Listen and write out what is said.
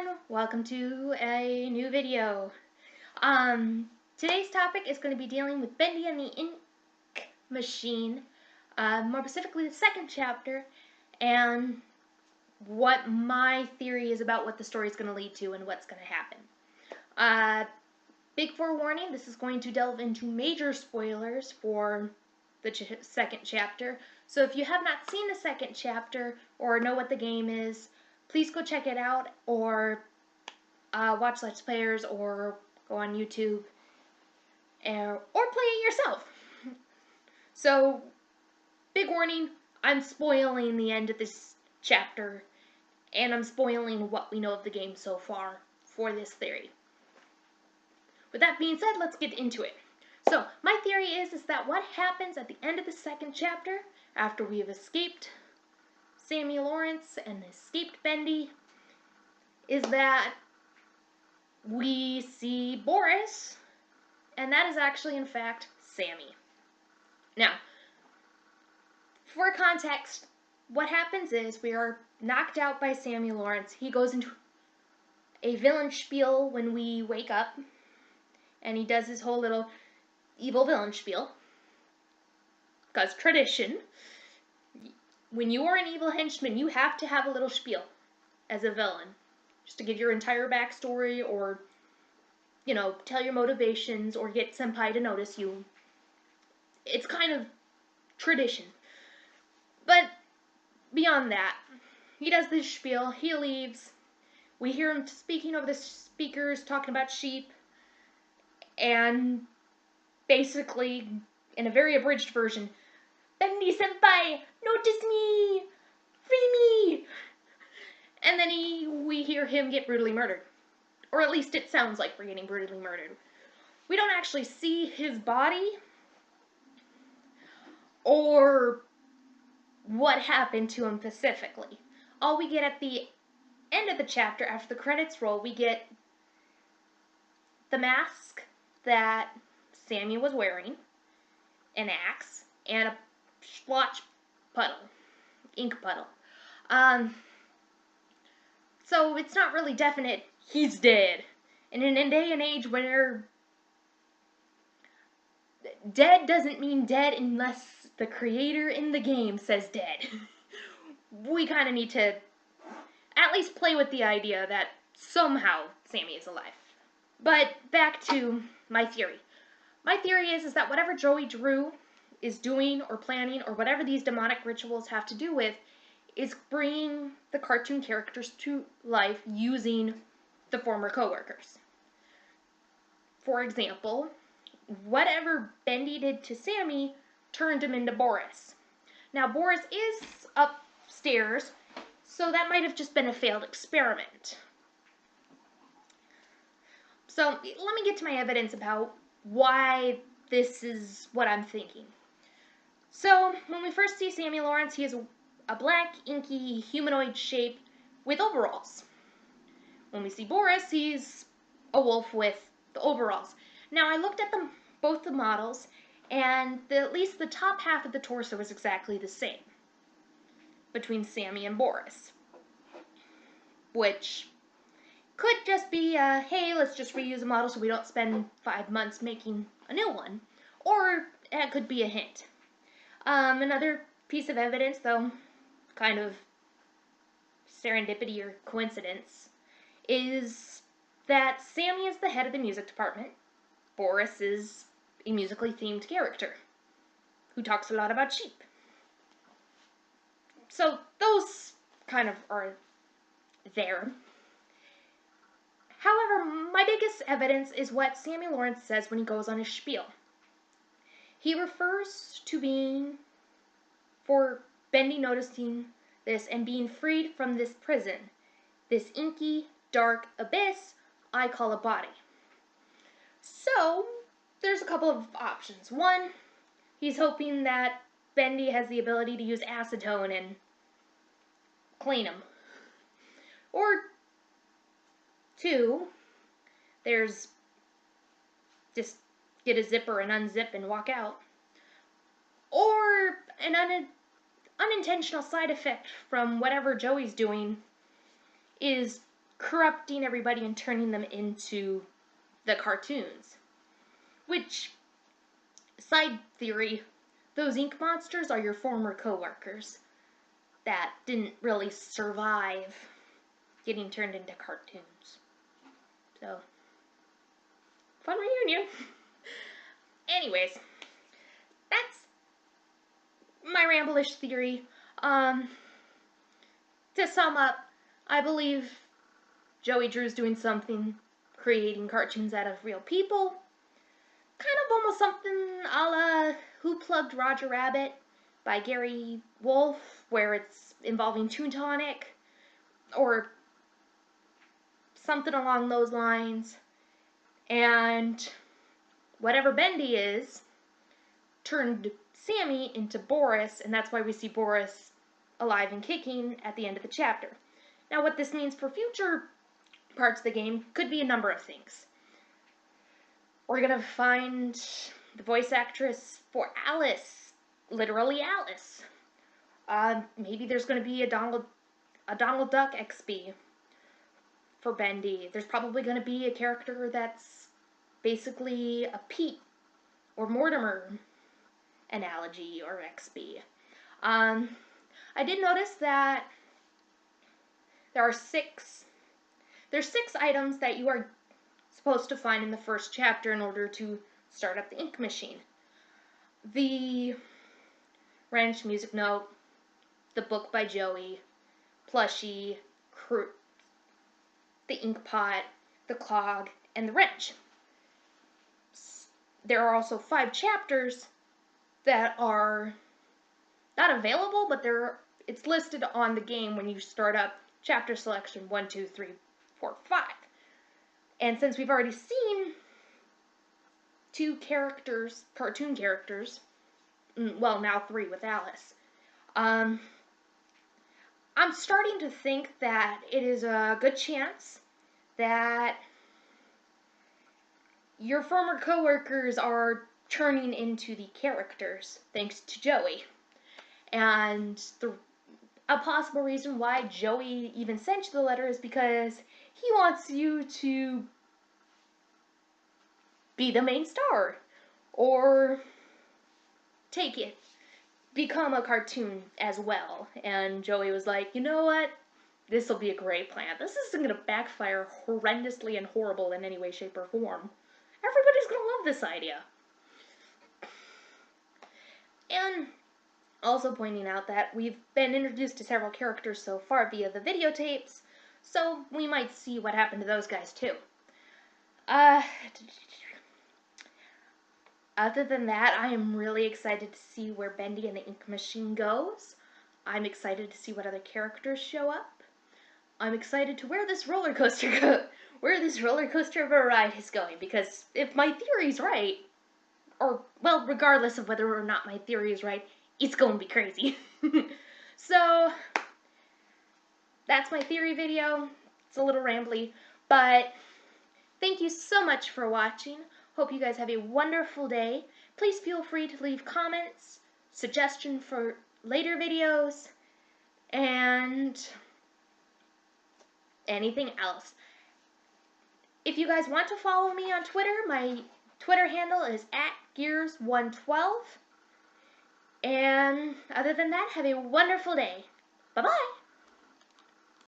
everyone, welcome to a new video. Today's topic is going to be dealing with Bendy and the Ink Machine, more specifically the second chapter, and what my theory is about what the story is going to lead to and what's going to happen. Big forewarning, this is going to delve into major spoilers for the second chapter, so if you have not seen the second chapter or know what the game is, please go check it out, or watch Let's Players, or go on YouTube, or play it yourself. So, big warning, I'm spoiling the end of this chapter, and I'm spoiling what we know of the game so far for this theory. With that being said, let's get into it. So, my theory is that what happens at the end of the second chapter, after we have escaped Sammy Lawrence and escaped Bendy, is that we see Boris, and that is actually, in fact, Sammy. Now, for context, what happens is we are knocked out by Sammy Lawrence. He goes into a villain spiel when we wake up, and he does his whole little evil villain spiel, because tradition. When you are an evil henchman, you have to have a little spiel as a villain, just to give your entire backstory, or, you know, tell your motivations, or get senpai to notice you. It's kind of tradition. But beyond that, he does this spiel, he leaves, we hear him speaking over the speakers, talking about sheep, and basically, in a very abridged version, "Bendy senpai, notice me! Free me!" And then we hear him get brutally murdered. Or at least it sounds like we're getting brutally murdered. We don't actually see his body, or what happened to him specifically. All we get at the end of the chapter, after the credits roll, we get the mask that Sammy was wearing, an axe, and a splotch puddle, ink puddle. So it's not really definite he's dead. And in a day and age where dead doesn't mean dead unless the creator in the game says dead, we kind of need to at least play with the idea that somehow Sammy is alive. But back to my theory. My theory is that whatever Joey Drew is doing or planning, or whatever these demonic rituals have to do with, is bringing the cartoon characters to life using the former coworkers. For example, whatever Bendy did to Sammy turned him into Boris. Now, Boris is upstairs, so that might have just been a failed experiment. So, let me get to my evidence about why this is what I'm thinking. So, when we first see Sammy Lawrence, he has a black, inky, humanoid shape with overalls. When we see Boris, he's a wolf with the overalls. Now, I looked at both the models, and at least the top half of the torso is exactly the same between Sammy and Boris. Which could just be, hey, let's just reuse a model so we don't spend 5 months making a new one. Or it could be a hint. Another piece of evidence, though, kind of serendipity or coincidence, is that Sammy is the head of the music department. Boris is a musically themed character who talks a lot about sheep. So those kind of are there. However, my biggest evidence is what Sammy Lawrence says when he goes on his spiel. He refers to for Bendy noticing this and being freed from this prison, this inky, dark abyss I call a body. So, there's a couple of options. One, he's hoping that Bendy has the ability to use acetone and clean him. Or two, there's just get a zipper and unzip and walk out. Or an unintentional side effect from whatever Joey's doing is corrupting everybody and turning them into the cartoons. Which, side theory, those ink monsters are your former coworkers that didn't really survive getting turned into cartoons. So, fun reunion. Anyways, that's my ramble-ish theory. To sum up, I believe Joey Drew's doing something, creating cartoons out of real people. Kind of almost something a la Who Plugged Roger Rabbit by Gary Wolf, where it's involving Toontronic, or something along those lines. And whatever Bendy is turned Sammy into Boris, and that's why we see Boris alive and kicking at the end of the chapter. Now, what this means for future parts of the game could be a number of things. We're gonna find the voice actress for Alice, literally Alice. Maybe there's gonna be a Donald Duck XP for Bendy. There's probably gonna be a character that's basically a Pete or Mortimer analogy or XP. I did notice that there's six items that you are supposed to find in the first chapter in order to start up the ink machine. The wrench, music note, the book by Joey, plushie, the ink pot, the clog, and the wrench. There are also 5 chapters that are not available, but it's listed on the game when you start up chapter selection 1, 2, 3, 4, 5. And since we've already seen 2 characters, cartoon characters, well, now 3 with Alice, I'm starting to think that it is a good chance that your former coworkers are turning into the characters, thanks to Joey. And a possible reason why Joey even sent you the letter is because he wants you to be the main star, or become a cartoon as well. And Joey was like, you know what? This will be a great plan. This isn't going to backfire horrendously and horrible in any way, shape, or form. Everybody's going to love this idea. And also pointing out that we've been introduced to several characters so far via the videotapes, so we might see what happened to those guys too. Other than that, I am really excited to see where Bendy and the Ink Machine goes. I'm excited to see what other characters show up. I'm excited to where this roller coaster of a ride is going, because if my theory's right, well, regardless of whether or not my theory is right, it's going to be crazy. So, that's my theory video. It's a little rambly, but thank you so much for watching. Hope you guys have a wonderful day. Please feel free to leave comments, suggestions for later videos, and anything else. If you guys want to follow me on Twitter, my Twitter handle is @Gears112. And other than that, have a wonderful day. Bye-bye.